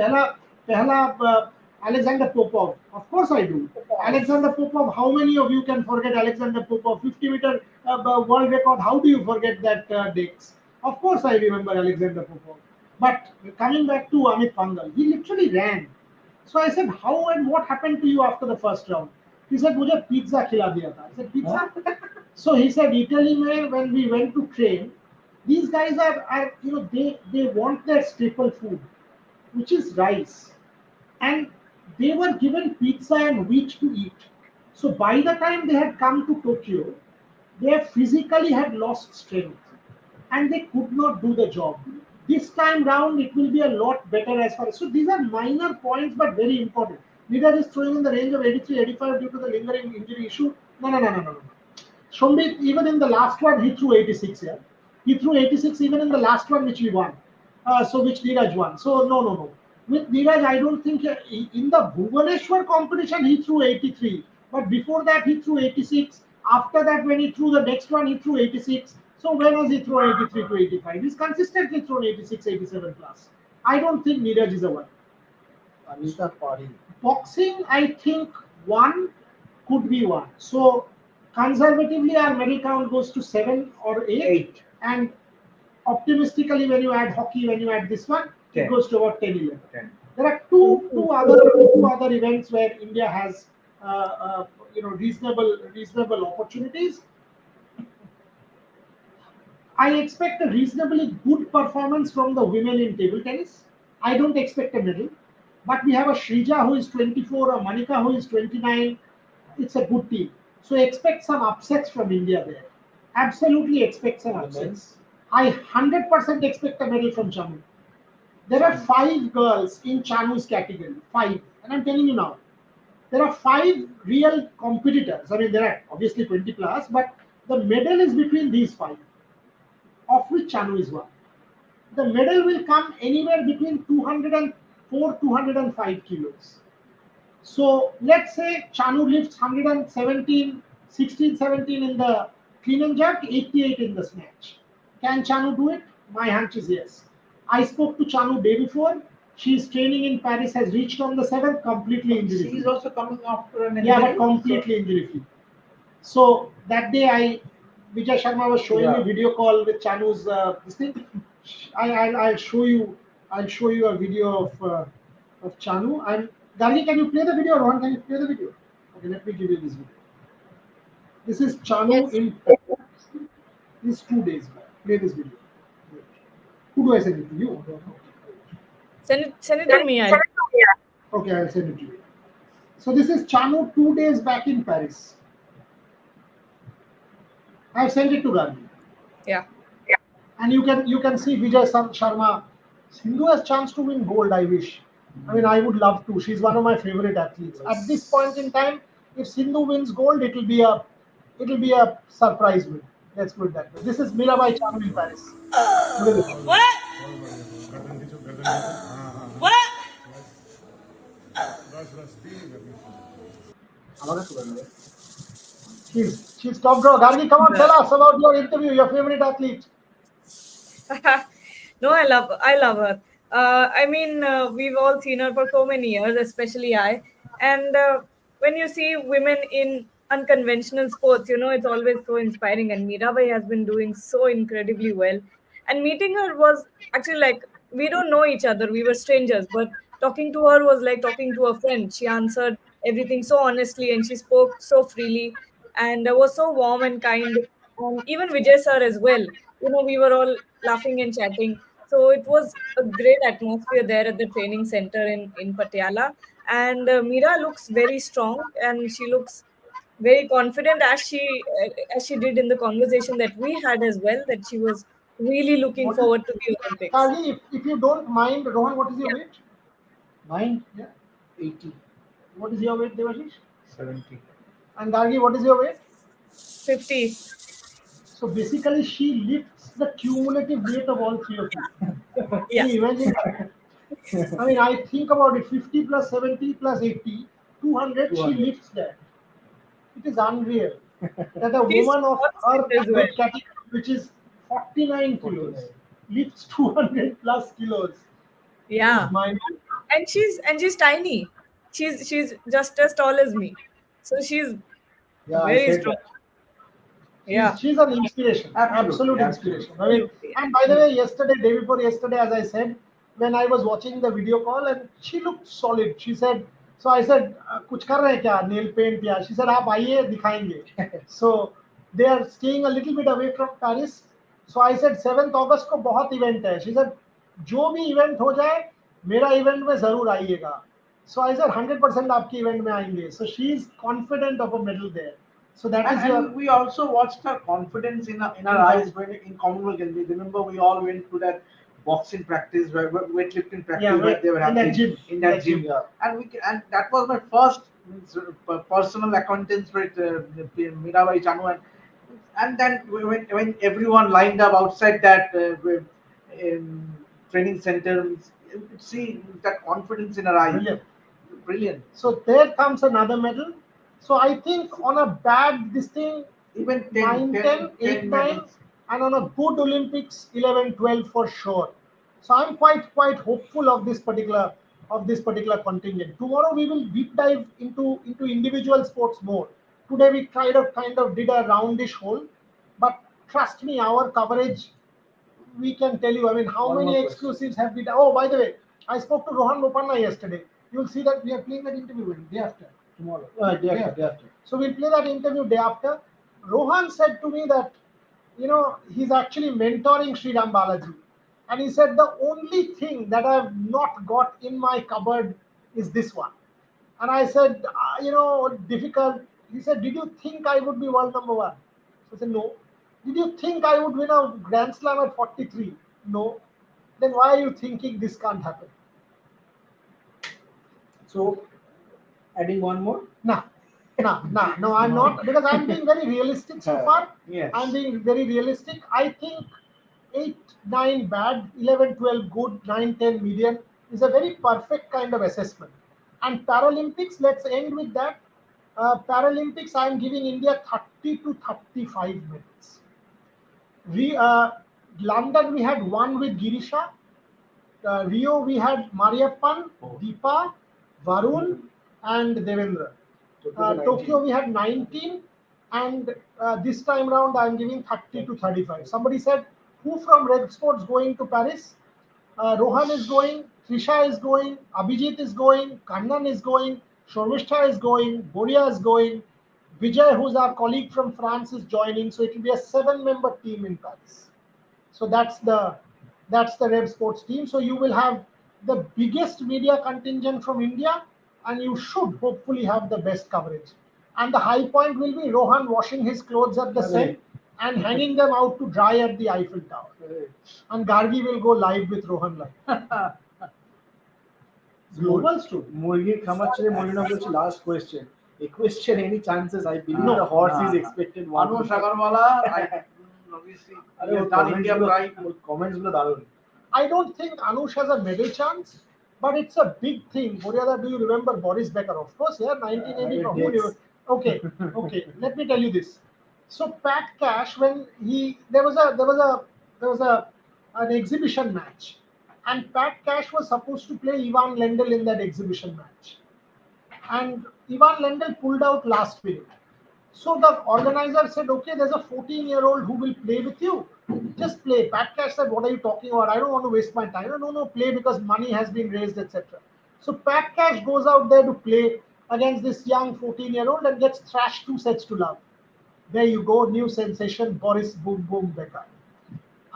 पहला Alexander Popov." Of course I do. Alexander Popov. How many of you can forget Alexander Popov? 50-meter world record. How do you forget that Dix? Of course I remember Alexander Popov. But coming back to Amit Pangal, he literally ran. So I said, how and what happened to you after the first round? He said, मुझे pizza खिला दिया था. I said, pizza? So he said, Italy में when we went to train, these guys are they want their staple food, which is rice, and they were given pizza and wheat to eat. So by the time they had come to Tokyo, they physically had lost strength and they could not do the job. This time round, it will be a lot better as far as. So these are minor points but very important. Neeraj is throwing in the range of 83, 85 due to the lingering injury issue. No. Shombit, even in the last one, he threw 86. Yeah, he threw 86 even in the last one, which we won. Which Neeraj won. So no. With Neeraj, I don't think in the Bhubaneswar competition he threw 83, but before that he threw 86. After that, when he threw the next one, he threw 86. So when has he thrown 83 to 85? He's consistently thrown 86, 87 plus. I don't think Neeraj is a one. Anita Pari. Boxing, I think one could be one. So conservatively, our medal count goes to 7 or 8. And optimistically, when you add hockey, when you add this one, 10. it goes to about 10, 11. 10. There are two other events where India has reasonable opportunities. I expect a reasonably good performance from the women in table tennis. I don't expect a medal, but we have a Shrija who is 24, a Manika who is 29. It's a good team. So expect some upsets from India there. Absolutely expect some upsets. I 100% expect a medal from Chanu. There are 5 girls in Chanu's category. 5. And I'm telling you now, there are 5 real competitors. I mean, there are obviously 20 plus, but the medal is between these 5, of which Chanu is one. the medal will come anywhere between 204 205 kilos. So let's say Chanu lifts 117, 16, 17 in the clean and jerk, 88 in the snatch. Can Chanu do it? My hunch is yes. I spoke to Chanu day before. She's training in Paris, has reached on the 7th, completely injury She's free. also coming after an Yeah, injury. but completely injury free. So that day, Vijay Sharma was showing me Yeah. video call with Chanu's this thing. I'll show you. I'll show you a video of Chanu. And Gargi, can you play the video? Rohan, can you play the video? Okay, let me give you this video. This is Chanu Yes. in this 2 days back. Play this video. Who do I send it to you? Send it to me. Okay, I'll send it to you. So this is Chanu 2 days back in Paris. I've sent it to Gargi. Yeah. And you can see Vijay Sharma. Sindhu has chance to win gold. I wish. I mean, I would love to. She's one of my favorite athletes. At this point in time, if Sindhu wins gold, it'll be a surprise win. Let's put it that way. This is Mirabai Chanu in Paris. Look at this. She's top draw. Gargi, come on, tell us about your interview. Your favorite athlete. No, I love her. I mean, we've all seen her for so many years, especially I. And when you see women in unconventional sports, it's always so inspiring. And Mirabai has been doing so incredibly well. And meeting her was actually like we don't know each other. We were strangers, but talking to her was like talking to a friend. She answered everything so honestly, and she spoke so freely, and was so warm and kind. Even Vijay sir as well. We were all laughing and chatting. So it was a great atmosphere there at the training center in Patiala. And Mira looks very strong, and she looks very confident as she did in the conversation that we had as well, that she was really looking What is forward to the Olympics. Gargi? If you don't mind, Rohan, what is your Yeah, weight? Mine, Yeah. 80, What is your weight, Devashish? 70. And Gargi, what is your weight? 50. So basically, she lifts the cumulative weight of all three of you. Can Yeah. you imagine? I mean, I think about it 50 plus 70 plus 80, 200, she 200. lifts that. It is unreal that a She's woman of her fit as well. weight category, which is 49 kilos, 49. lifts 200 plus kilos. It is Yeah. mind. And she's tiny. She's just as tall as me. So she's Yeah, I very said strong. that. Yeah. She's an inspiration, Absolutely, absolute absolutely. inspiration. I mean, Absolutely. and by the way, day before yesterday, as I said, when I was watching the video call, and she looked solid. She said, so I said, कुछ कर रहे हैं क्या? Nail paint या? She said, आप आइए दिखाएंगे. So they are staying a little bit away from Paris. So I said 7th August को बहुत event है. She said, जो भी event हो जाए, मेरा event में जरूर आइएगा. So I said 100% आपके event में आएंगे. So she is confident of a medal there. So that is your. And we also watched her confidence in her eyes when in Commonwealth Games. Remember, we all went to that boxing practice, weightlifting practice, Yeah, where they were in that having gym. in that gym. Yeah. And that was my first personal acquaintance with Mirabai Chanu, and then when everyone lined up outside that training center, you could see that confidence in her eyes. Brilliant. Brilliant. So there comes another medal. So I think on a bad this thing, Even 9, 10, 8, 9, medals. and on a good Olympics 11, 12 for sure. So I'm quite hopeful of this particular contingent. Tomorrow we will deep dive into individual sports more. Today we kind of did a roundish hole, but trust me, our coverage, we can tell you. I mean, how One many more question. exclusives have we done? Oh, by the way, I spoke to Rohan Bopanna yesterday. You'll see that we are playing that interview day after tomorrow. Day Day after, day after. So we'll play that interview day after. Rohan said to me that he's actually mentoring Sriram Balaji, and he said the only thing that I've not got in my cupboard is this one. And I said, difficult. He said, did you think I would be world number one? So I said, no. Did you think I would win a Grand Slam at 43? No. Then why are you thinking this can't happen? So, adding one more. Nah, no, I'm not, because I'm being very realistic so far. Yes. I'm being very realistic. I think 8, 9 bad, 11, 12 good, 9, 10 medium is a very perfect kind of assessment. And Paralympics, let's end with that. Paralympics, I am giving India 30 to 35 medals. We London, we had one with Girisha. Rio, we had Mariappan, Deepa, Varun, and Devendra. Tokyo, we had 19, and this time round, I'm giving 30 to 35. Somebody said, who from Red Sports going to Paris? Rohan is going, Trisha is going, Abhijit is going, Kannan is going, Shormishta is going, Boria is going, Vijay, who's our colleague from France, is joining. So it will be a 7-member team in Paris. So that's the Rev Sports team. So you will have the biggest media contingent from India, and you should hopefully have the best coverage. And the high point will be Rohan washing his clothes at the set and hanging them out to dry at the Eiffel Tower. And Gargi will go live with Rohan live. Globals too. Murgi খামাচ্ছে Malina বলছে last question. A question, any chances? I believe No, the horse no, is no. expected. Anush Agarwala, obviously, he has done India pride. Comments গুলো দারুণ. I don't think Anush has a medal chance, but it's a big thing. Boryada, do you remember Boris Becker? Of course, yeah, 1980 from who? Okay, okay. Let me tell you this. So Pat Cash, when there was an exhibition match, and Pat Cash was supposed to play Ivan Lendl in that exhibition match, and Ivan Lendl pulled out last minute. So the organizer said, okay, there's a 14-year-old who will play with you. Just play. Pat Cash said, what are you talking about? I don't want to waste my time. No, play because money has been raised, etc. So Pat Cash goes out there to play against this young 14-year-old and gets thrashed 2 sets to love. There you go, new sensation, Boris Boom Boom Becker.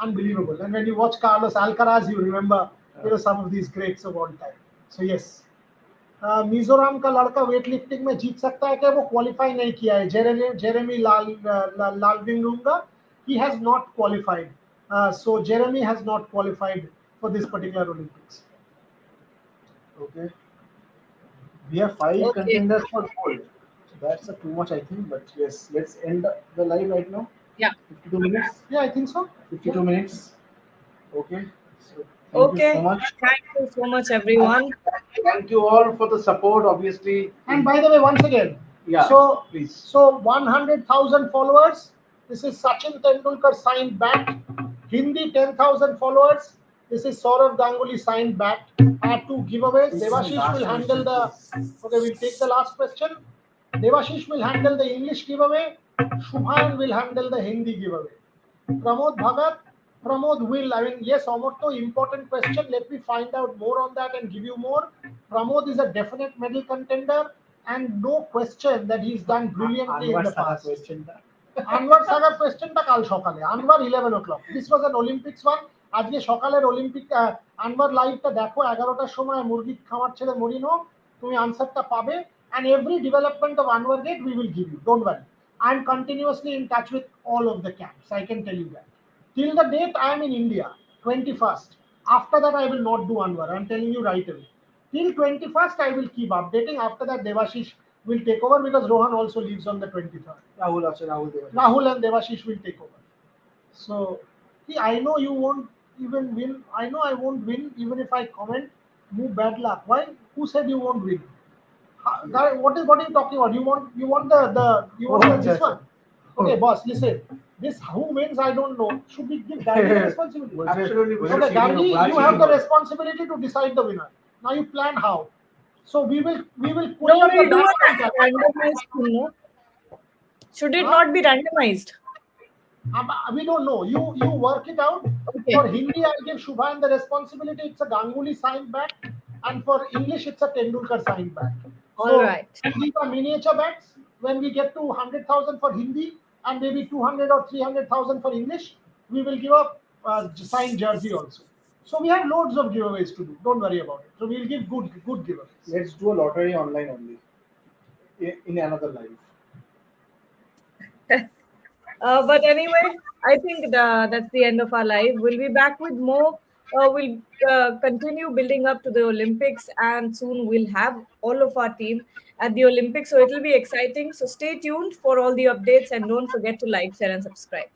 Unbelievable. And when you watch Carlos Alcaraz, you remember some of these greats of all time. So yes. Mizoram का लड़का weight lifting में जीत सकता है क्या? वो qualify नहीं किया है. Jeremy Lalrinnunga, he has not qualified. So Jeremy has not qualified for this particular Olympics. Okay. We have 5 Okay. contenders for gold. So that's too much, I think. But yes, let's end the live right now. Yeah. 52 minutes. Yeah, I think so. 52 minutes. Okay. So thank Okay. you so much. Thank you so much, everyone. Thank you all for the support, obviously. And by the way, once again, Yeah, so please. So 100,000 followers. This is Sachin Tendulkar signed bat. Hindi 10,000 followers. This is Saurav Ganguly signed bat. Add 2 giveaways. Devashish will handle the. Okay, we'll take the last question. Devashish will handle the English giveaway. Shubhan will handle the Hindi giveaway. Pramod Bhagat. Pramod will. I mean, yes, Omoto, important question. Let me find out more on that and give you more. Pramod is a definite medal contender, and no question that he's done brilliantly in the past. Anwar Sagar question টা কাল সকালে. Anwar 11 o'clock. This was an Olympics one. আজকে সকালের Olympic Anwar লাইভটা দেখো 11টার সময় মুরগি খামার ছেলে মরিনো, তুমি আনসারটা পাবে, and every development of Anwar Gate we will give you. Don't worry. I am continuously in touch with all of the camps. I can tell you that. Till the date I am in India, 21st. After that I will not do Anwar. I am telling you right away. Till 21st I will keep updating. After that Devashish will take over because Rohan also leaves on the 23rd. Rahul and Devashish will take over. So, see, I know you won't even win. I know I won't win even if I comment. Move bad luck. Why? Who said you won't win? What are you talking about? You want this one? Okay, boss, listen. This who wins, I don't know. Should we give Gargi the responsibility? Absolutely. Okay, Gargi, you have the responsibility to decide the winner. Now you plan how. So we will put No, in we'll the do best a randomized thing, no? Should it not be randomized? We don't know. You work it out. Okay. For Hindi, I'll give Shubhan the responsibility. It's a Ganguly signed bat, and for English, it's a Tendulkar signed bat. All right. These are miniature bats. When we get to 100,000 for Hindi and maybe 200 or 300,000 for English, we will give a signed jersey also. So we have loads of giveaways to do. Don't worry about it. So we'll give good giveaways. Let's do a lottery online only. In another live. But anyway, I think that's the end of our live. We'll be back with more. We'll continue building up to the Olympics, and soon we'll have all of our team at the Olympics. So it'll be exciting. So stay tuned for all the updates, and don't forget to like, share, and subscribe.